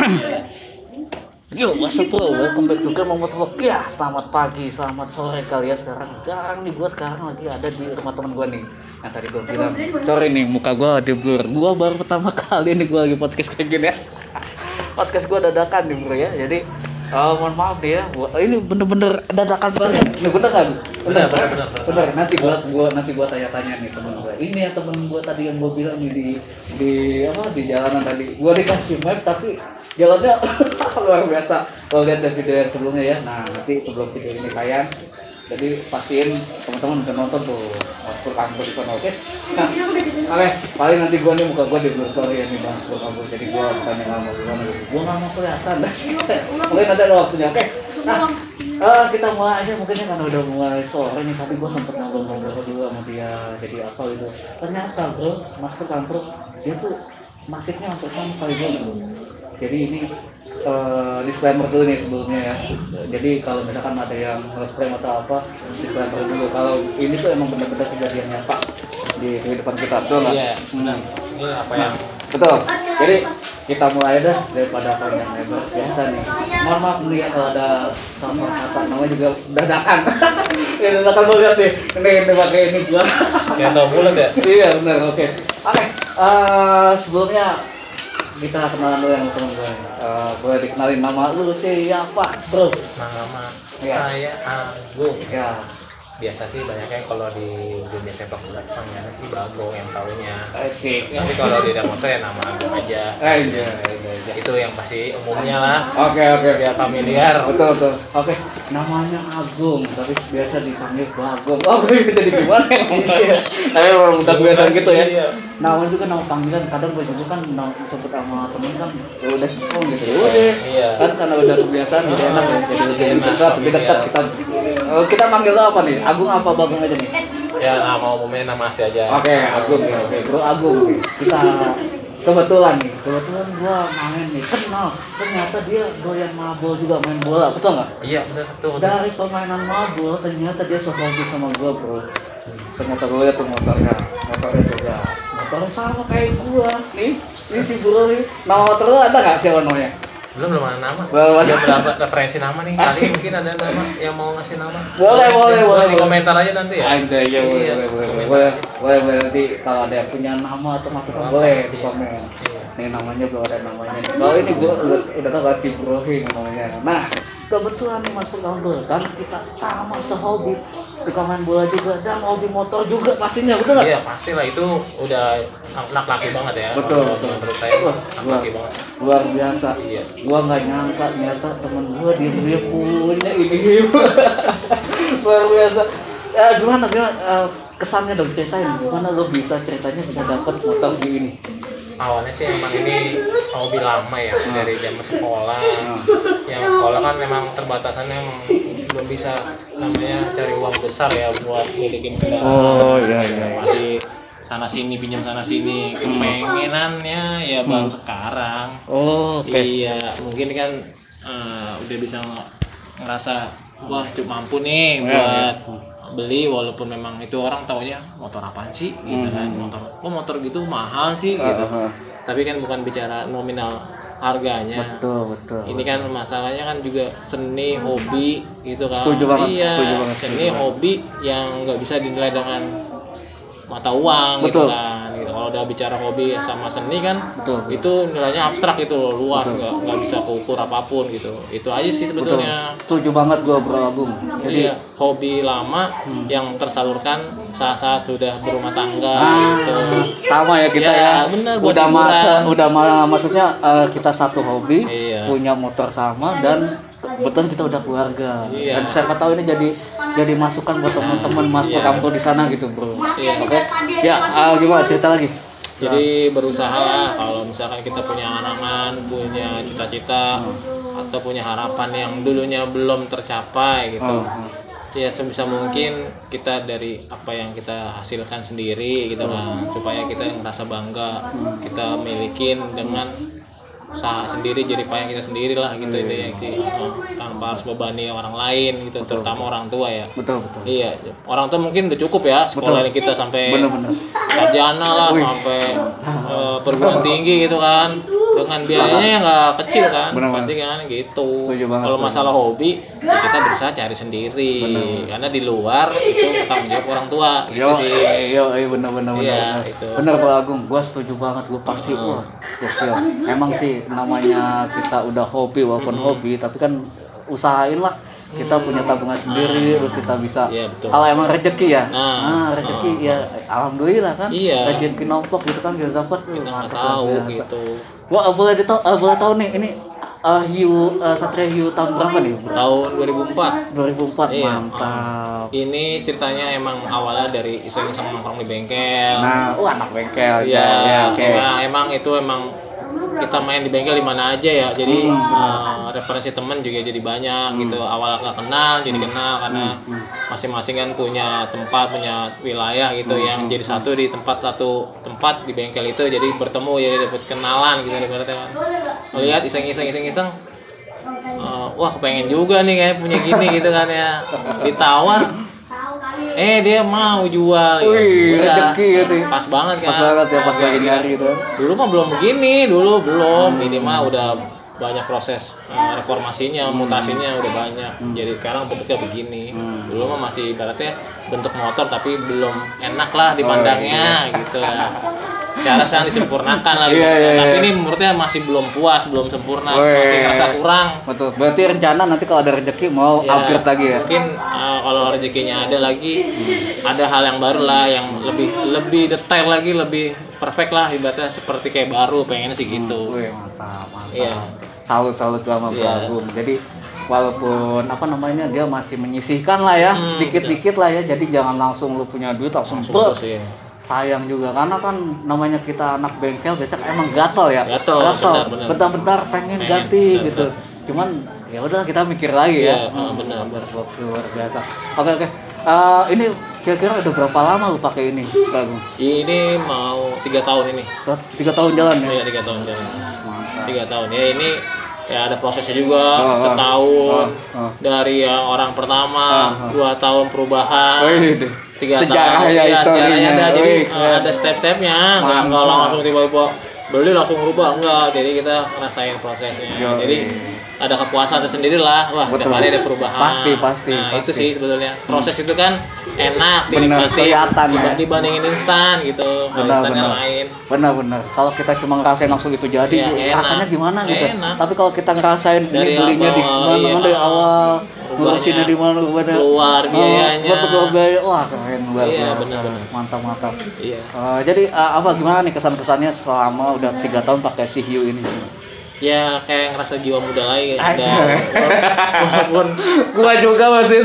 Yo, what's up bro, welcome back to Game Motovlog. Ya, selamat pagi, selamat sore kalian sekarang nih gue sekarang lagi ada di rumah teman gue nih. Yang tadi gue bilang, sorry nih muka gue di blur. Gue baru pertama kali nih gue lagi podcast kayak gini ya. Podcast gue dadakan nih bro ya. Jadi mohon maaf deh ya. Ini bener-bener dadakan banget. Ini bener kan? Bener. Nanti gua tanya-tanya nih teman gue. Ini ya temen gue tadi yang gue bilang nih di jalanan tadi. Gue dikasih map tapi jalannya luar biasa. Kalau lihat dari video yang sebelumnya ya. Nah nanti sebelum video ini tayang, jadi pastiin teman-teman udah nonton tuh masuk kantor di sana, oke? Nah, oke, paling nanti gua nih muka gua di blur, sorry ya nih bang, kantor. Jadi gua tanya nggak mau gimana gitu. Gua nggak mau kelihatan dah sih. Mungkin nanti ada waktunya, oke? Nah, kita mulai aja mungkin ya karena udah mulai sore nih. Tapi gua sempet ngobrol juga sama dia. Jadi apa gitu? Ternyata bro, masuk kantor dia tuh marketnya sampai sama kali gua bro. Jadi ini disclaimer dulu nih sebelumnya ya. Jadi kalau misalkan ada yang nge-claim atau apa, disclaimer dulu. Kalau ini tuh emang benar-benar kejadian nyata di kehidupan kita, betul nggak? Iya. Ini apa yang betul. Jadi kita mulai dah daripada panjang lebar biasa nih. Mohon maaf nih ya kalau ada sama kata namanya juga dadakan. Ini dadakan banget nih. Ini pakai ini gua. yang tahu bulan ya? Iya benar, oke. Oke. Sebelumnya kita kenalan dulu yang teman gue. Boleh dikenalin nama lu siapa, bro? Nama Ya. saya Agung. Ya, Biasa sih banyaknya kalau di dunia sepak bola panggilnya sih Bagong yang taunya. asik. Tapi kalau di motor ya nama Agung aja. Iya. Itu yang pasti umumnya lah. Oke. Biar familiar. Betul. Oke, namanya Agung, tapi biasa dipanggil Bagong. Oh, jadi gimana ya? Tapi memang udah biasa gitu ya. Iya. Nama juga nama panggilan, kadang gue juga kan sebut sama temen kan ya udah gitu. Udah. Iya. Kan karena udah kebiasaan jadi enak ya. Jadi lebih Enak, lebih dekat kita manggil lo apa nih? Agung apa Bagong aja nih? Ya nama umumnya nama asli aja. Oke, Agung ya. Oke, Bro Agung. Kita kebetulan gua main nih kenal. Ternyata dia doyan mabol juga, main bola, betul nggak? Iya betul. Dari permainan mabol ternyata dia sehobi sama gua, bro. Ternyata gua lihat tuh motornya juga. Motornya sama kayak gua. Nih si bro nih. Nama motor lu ada nggak siapa namanya? Belum ada nama. Belum ada. Ada berapa referensi nama nih? Kali mungkin ada nama yang mau ngasih nama. Boleh. Di komentar aja nanti ya. Ada ya, boleh nanti kalau ada yang punya nama atau masukan boleh di komen. Nih namanya belum ada namanya. Kalau ini gua udah tahu kan si Brohing namanya. Nah, kebetulan nih masuk kantor kan kita sama sehobi suka main bola juga dan hobi motor juga pastinya, betul nggak? Iya pastilah itu udah laki banget ya. Betul. Menurut saya laki banget. Luar biasa. Iya. Gua nggak nyangka ternyata temen gua dia punya ini. Luar biasa. Gimana kesannya dong, ceritain gimana lo bisa dapet motor di ini? Awalnya sih emang ini hobi lama ya dari zaman sekolah. Yang sekolah kan memang terbatasannya emang belum bisa namanya cari uang besar ya buat milikin kendaraan. Oh iya. Masih sana sini pinjam sana sini. Kepengenannya ya baru sekarang. Oh, oke. Iya mungkin kan udah bisa ngerasa wah cukup mampu nih buat beli, walaupun memang itu orang taunya motor apaan sih gitu kan, motor gitu mahal sih gitu. Tapi kan bukan bicara nominal harganya. Betul. Ini kan masalahnya kan juga seni hobi gitu kan. Setuju banget. Iya, seni hobi yang nggak bisa dinilai dengan mata uang betul. gitu kan. Gitu. Kalau udah bicara hobi sama seni kan, Betul. itu nilainya abstrak itu luas, nggak bisa keukur apapun gitu. Itu aja sih sebetulnya. Setuju banget gua, Bro Agung. Jadi Iya, hobi lama yang tersalurkan saat sudah berumah tangga gitu. sama ya kita Ya, ya. bener, buat Maksudnya kita satu hobi, Iya. punya motor sama dan kebetulan kita udah keluarga. Iya. Dan siapa tahu ini jadi masukan buat teman-teman Mas Kampung di sana gitu, Bro. Iya. Oke. Ya, gimana cerita lagi? Jadi berusaha lah kalau misalkan kita punya angan-angan, punya cita-cita atau punya harapan yang dulunya belum tercapai gitu. Ya sebisa mungkin kita dari apa yang kita hasilkan sendiri gitu kan, supaya kita ngerasa bangga kita milikin dengan usaha sendiri, jadi payah kita sendiri lah gitu intinya sih. Tanpa harus bebani orang lain gitu, terutama orang tua ya. Betul. Iya, orang tua mungkin udah cukup ya sekolahin kita sampai Bener. sarjana lah, sampai perguruan tinggi gitu kan, dengan biayanya yang nggak kecil kan, pasti kan gitu. Kalau masalah hobi, ya kita berusaha cari sendiri, karena di luar itu tanggung jawab orang tua gitu sih. Iya bener. Iya, itu. Bener Pak Agung, gua setuju banget, gua pasti wah gokil. Emang sih namanya kita udah hobi walaupun hobi, tapi kan usahain lah kita punya tabungan sendiri, terus kita bisa kalau emang rezeki ya, rezeki ya alhamdulillah kan, rezeki nompok gitu kan kita dapat, nggak tahu gitu. Wah boleh tahu nih ini Satria Hiu tahun berapa nih? Tahun 2004. 2004 Iya. Mantap. Ini ceritanya emang awalnya dari iseng-iseng nongkrong di bengkel. Nah, anak bengkel. Iya, ya, oke. Emang kita main di bengkel di mana aja ya. Jadi referensi teman juga jadi banyak gitu. Awalnya nggak kenal, jadi kenal karena masing-masing kan punya tempat, punya wilayah gitu yang jadi satu di satu tempat di bengkel itu. Jadi bertemu ya dapat kenalan gitu ibaratnya. Melihat iseng-iseng wah kepengen juga nih kayak punya gini gitu kan ya. Ditawar dia mau jual ya. Rezeki gitu. Pas banget kan. Pas banget ya pas lagi nyari itu. Dulu mah belum begini, belum. Ini mah udah banyak proses reformasinya, mutasinya udah banyak. Jadi sekarang bentuknya begini. Dulu mah masih ibaratnya bentuk motor tapi belum enak lah dipandangnya gitu lah. Cara sekarang disempurnakan lah gitu. Tapi ini menurutnya masih belum puas, belum sempurna, masih ngerasa kurang. Betul. Berarti rencana nanti kalau ada rezeki mau upgrade lagi ya. Mungkin kalau rezekinya ada lagi, ada hal yang baru lah, yang lebih detail lagi, lebih perfect lah, ibaratnya seperti kayak baru, pengennya sih gitu. Mantap. Iya. Salut sama Pak Agung. Jadi walaupun dia masih menyisihkan lah ya, dikit-dikit lah ya. Jadi jangan langsung lu punya duit langsung sayang juga karena kan namanya kita anak bengkel biasanya emang gatel ya. Bentar-bentar pengen ganti gitu. Cuman ya udah kita mikir lagi ya. Benar. Luar biasa. Oke. Ini kira-kira udah berapa lama lu pakai ini, Pak Agung? Ini mau 3 tahun ini. 3 tahun jalan ya? Iya, 3 tahun jalan. 3 tahun. Ya ini ya ada prosesnya juga, setahun dari yang orang pertama, 2 tahun perubahan, 3 tahun sejarahnya ada, jadi ada step-stepnya, nggak langsung tiba-tiba beli langsung berubah, enggak. Jadi kita ngerasain prosesnya, jadi ada kepuasan tersendiri lah. Wah, tiap hari ada perubahan. Pasti. Itu sih sebetulnya proses itu kan enak dinikmati dibandingin instan gitu. Instan yang lain. Benar. Kalau kita cuma ngerasain langsung itu jadi rasanya gimana gitu. Tapi kalau kita ngerasain ini belinya di mana dari awal, ngurusinnya di mana keluar biayanya. Wah, keren luar biasa. Mantap. Iya. Jadi gimana nih kesan-kesannya selama udah 3 tahun pakai si Hiu ini? Ya kayak ngerasa jiwa muda lagi walaupun gua juga masih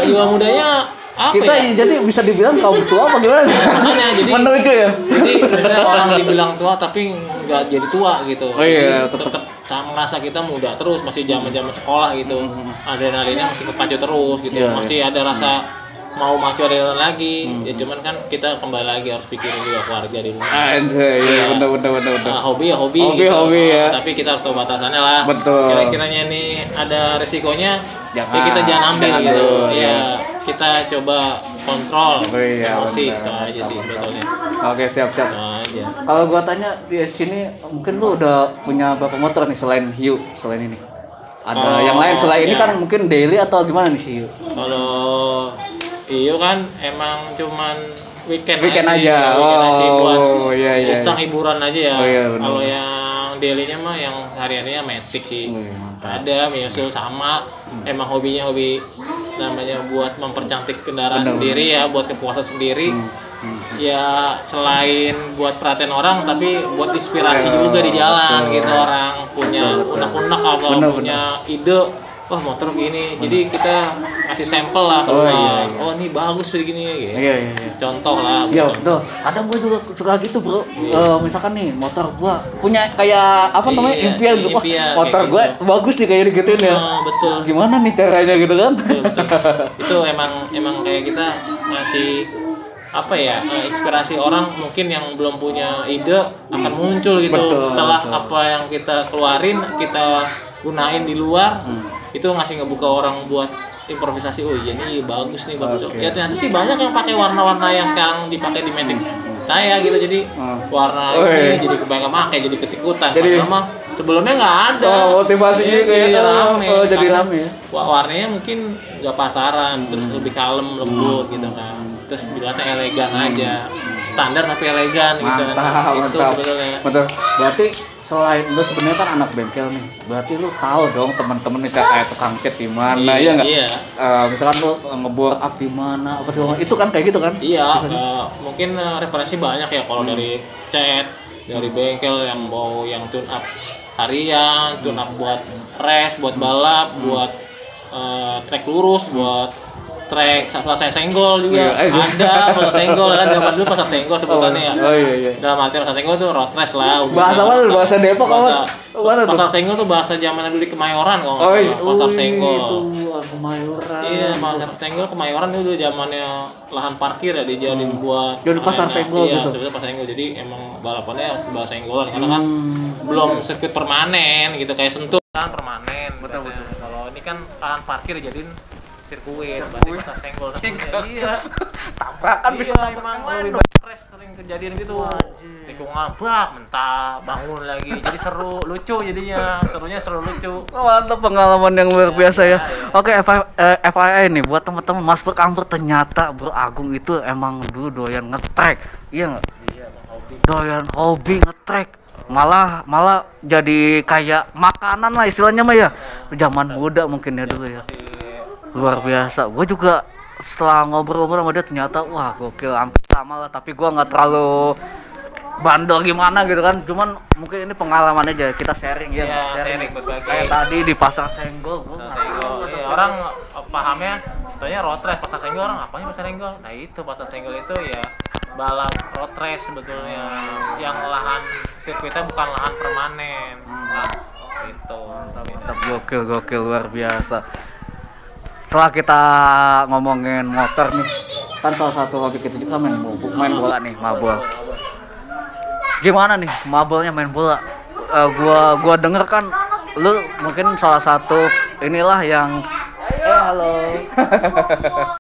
jiwa mudanya apa kita ya? Jadi bisa dibilang kaum tua apa gimana? Jadi menuju ya. Jadi orang dibilang tua tapi nggak jadi tua gitu. Tetap merasa kita muda terus, masih zaman sekolah gitu. Adrenalinnya masih kepacu terus gitu. Masih ada rasa mau macu adrenalin lagi. Ya cuman kan kita kembali lagi harus pikirin juga keluarga di rumah. Bener. Hobi ya hobi ya. Tapi kita harus tahu batasannya lah. Betul. Kira-kiranya ini ada resikonya, kita jangan ambil gitu. Ya kita coba kontrol emosi, itu aja sih betulnya. Oke, siap. Kalau gua tanya di sini, mungkin lu udah punya berapa motor nih selain Hiu, selain ini? Ada yang lain selain ini kan mungkin daily atau gimana nih si Hiu? Kalau Hiu kan emang cuman weekend aja. Buat iseng hiburan aja ya. Kalau yang daily-nya mah yang hari-harinya Matic sih. Ada menyusul sama. Emang hobinya hobi namanya buat mempercantik kendaraan sendiri ya, buat kepuasan sendiri. Ya selain buat perhatian orang tapi buat inspirasi juga di jalan gitu, orang punya unek-unek apa punya ide. Wah motor begini, jadi kita ngasih sampel lah keluar. Oh ini bagus begini gitu. Contoh lah. Iya betul. Kadang gue juga suka gitu bro. Misalkan nih motor gue punya kayak impian gitu. Motor gue bagus nih kayak digituin ya. Betul. Gimana nih caranya gitu kan? Betul. Itu emang kayak kita ngasih apa ya, inspirasi orang mungkin yang belum punya ide akan muncul gitu. Betul, Setelah betul. apa yang kita keluarin, kita gunain di luar, itu ngasih ngebuka orang buat improvisasi. Oh iya ini bagus nih, bagus. Oke. Ya ternyata sih banyak yang pakai warna-warna yang sekarang dipakai di Matic saya gitu. Jadi warna ini jadi kebanyakan pakai, jadi ketikutan. Jadi- Padahal mah sebelumnya nggak ada. Motivasinya Iya, kayak jadi rame. jadi Karena rame ya. warnanya mungkin nggak pasaran, terus lebih kalem, lembut gitu kan. Terus dibuatnya elegan aja, standar tapi elegan gitu kan. Itu Mantap. sebetulnya. Betul. Berarti selain lu sebenarnya kan anak bengkel nih. Berarti lu tahu dong teman-teman nih kayak tukang cat di mana ya nggak? Iya. Misalkan lu ngebor up di mana apa segala macam. Itu kan kayak gitu kan? Iya, mungkin referensi banyak ya kalau dari cat, dari bengkel yang mau yang tune up harian, tune up buat race, buat balap, buat track lurus, buat track pasar senggol juga Iya, ada. Pasar senggol kan zaman dulu pasar senggol sebutannya ya. Oh iya iya. Dalam arti pasar senggol tuh road race lah. Bahasa mana lu? Bahasa Depok Bahasa, apa? Mana tuh? pasar senggol tuh bahasa zaman dulu di Kemayoran kalau nggak Oh salah. iya. Pasar senggol. Itu Kemayoran. Iya, pasar senggol Kemayoran itu dulu zamannya lahan parkir ya dijadiin buat Jadi pasar arena. senggol Iya, gitu? sebetulnya pasar senggol. Jadi emang balapannya harus bahasa senggolan karena kan belum sirkuit permanen gitu kayak Sentul kan permanen. Betul, katanya. Kalau ini kan lahan parkir jadiin sirkuit, berarti pasar senggol. Iya. Tabrakan bisa Iya, emang lebih banyak crash sering kejadian gitu. Tikungan brak, mentah, bangun lagi. Jadi seru, lucu jadinya. Serunya seru lucu. Mantap, pengalaman yang luar biasa ya. Iya. Oke, FYI nih buat teman-teman Mas Bro Amber, ternyata Bro Agung itu emang dulu doyan nge-track. Iya nggak? Iya, Bang Hobi. Doyan hobi nge-track. Malah jadi kayak makanan lah istilahnya mah ya. Zaman muda mungkin ya dulu ya. Luar biasa. Gue juga setelah ngobrol-ngobrol sama dia ternyata wah gokil, hampir sama lah, tapi gue nggak terlalu bandel gimana gitu kan, cuman mungkin ini pengalaman aja, kita sharing ya. Iya, sharing berbagi. Kayak tadi di pasar senggol gue Pasar senggol. Iya, orang pahamnya contohnya road race. Pasar senggol orang apanya pasar senggol? Nah, itu pasar senggol itu ya balap road race sebetulnya. Yang lahan sirkuitnya bukan lahan permanen. Nah, itu. Mantap, gokil luar biasa. Setelah kita ngomongin motor nih, kan salah satu hobi kita juga main bola nih, mabol. Gimana nih mabelnya main bola? Gua denger kan lu mungkin salah satu inilah yang halo.